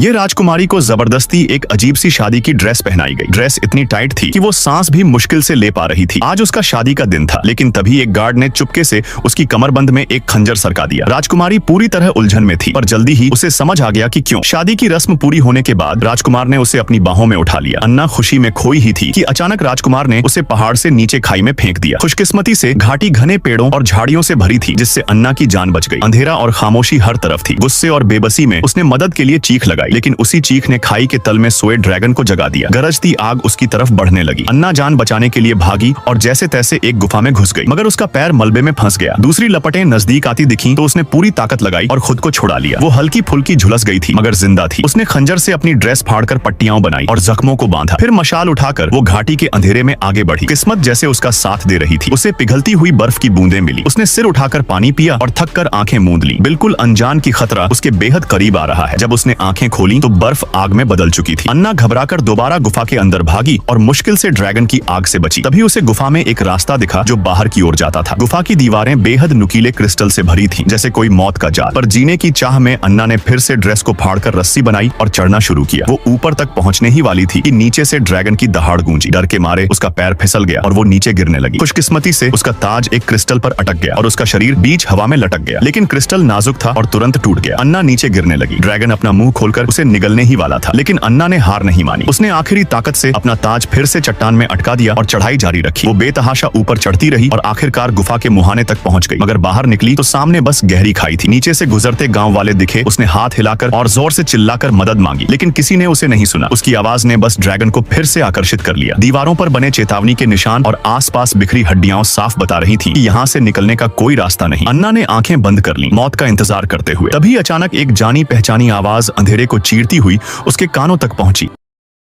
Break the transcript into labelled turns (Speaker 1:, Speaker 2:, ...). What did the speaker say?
Speaker 1: ये राजकुमारी को जबरदस्ती एक अजीब सी शादी की ड्रेस पहनाई गई। ड्रेस इतनी टाइट थी कि वो सांस भी मुश्किल से ले पा रही थी। आज उसका शादी का दिन था, लेकिन तभी एक गार्ड ने चुपके से उसकी कमरबंद में एक खंजर सरका दिया। राजकुमारी पूरी तरह उलझन में थी, पर जल्दी ही उसे समझ आ गया कि क्यों। शादी की रस्म पूरी होने के बाद राजकुमार ने उसे अपनी बाहों में उठा लिया। अन्ना खुशी में खोई ही थी कि अचानक राजकुमार ने उसे पहाड़ से नीचे खाई में फेंक दिया। खुशकिस्मती से घाटी घने पेड़ों और झाड़ियों से भरी थी, जिससे अन्ना की जान बच गई। अंधेरा और खामोशी हर तरफ थी। गुस्से और बेबसी में उसने मदद के लिए चीख लगाई, लेकिन उसी चीख ने खाई के तल में सोए ड्रैगन को जगा दिया। गरजती आग उसकी तरफ बढ़ने लगी। अन्ना जान बचाने के लिए भागी और जैसे तैसे एक गुफा में घुस गई, मगर उसका पैर मलबे में फंस गया। दूसरी लपटें नजदीक आती दिखी तो उसने पूरी ताकत लगाई और खुद को छुड़ा लिया। वो हल्की फुल्की झुलस गई थी, मगर जिंदा थी। उसने खंजर से अपनी ड्रेस फाड़कर पट्टियां बनाई और जख्मों को बांधा। फिर मशाल उठाकर वो घाटी के अंधेरे में आगे बढ़ी। किस्मत जैसे उसका साथ दे रही थी। उसे पिघलती हुई बर्फ की बूंदें मिली। उसने सिर उठाकर पानी पिया और थककर आंखें मूंद ली। बिल्कुल अनजान की खतरा उसके बेहद करीब आ रहा है। जब उसने आंखें खोली तो बर्फ आग में बदल चुकी थी। अन्ना घबराकर दोबारा गुफा के अंदर भागी और मुश्किल से ड्रैगन की आग से बची। तभी उसे गुफा में एक रास्ता दिखा जो बाहर की ओर जाता था। गुफा की दीवारें बेहद नुकीले क्रिस्टल से भरी थीं, जैसे कोई मौत का जाल। पर जीने की चाह में अन्ना ने फिर से ड्रेस को फाड़कर रस्सी बनाई और चढ़ना शुरू किया। वो ऊपर तक पहुंचने ही वाली थी कि नीचे से ड्रैगन की दहाड़ गूंजी। डर के मारे उसका पैर फिसल गया और वो नीचे गिरने लगी। खुशकिस्मती से उसका ताज एक क्रिस्टल पर अटक गया और उसका शरीर बीच हवा में लटक गया, लेकिन क्रिस्टल नाजुक था और तुरंत टूट गया। अन्ना नीचे गिरने लगी। ड्रैगन अपना मुंह खोलकर उसे निगलने ही वाला था, लेकिन अन्ना ने हार नहीं मानी। उसने आखिरी ताकत से अपना ताज फिर से चट्टान में अटका दिया और चढ़ाई जारी रखी। वो बेतहाशा ऊपर चढ़ती रही और आखिरकार गुफा के मुहाने तक पहुंच गई, मगर बाहर निकली तो सामने बस गहरी खाई थी। नीचे से गुजरते गांव वाले दिखे। उसने हाथ हिलाकर और जोर से चिल्लाकर मदद मांगी, लेकिन किसी ने उसे नहीं सुना। उसकी आवाज ने बस ड्रैगन को फिर से आकर्षित कर लिया। दीवारों पर बने चेतावनी के निशान और आसपास बिखरी हड्डियां साफ बता रही थी कि यहाँ से निकलने का कोई रास्ता नहीं। अन्ना ने आंखें बंद कर ली, मौत का इंतजार करते हुए। तभी अचानक एक जानी पहचानी आवाज अंधेरे को चीरती हुई उसके कानों तक पहुंची।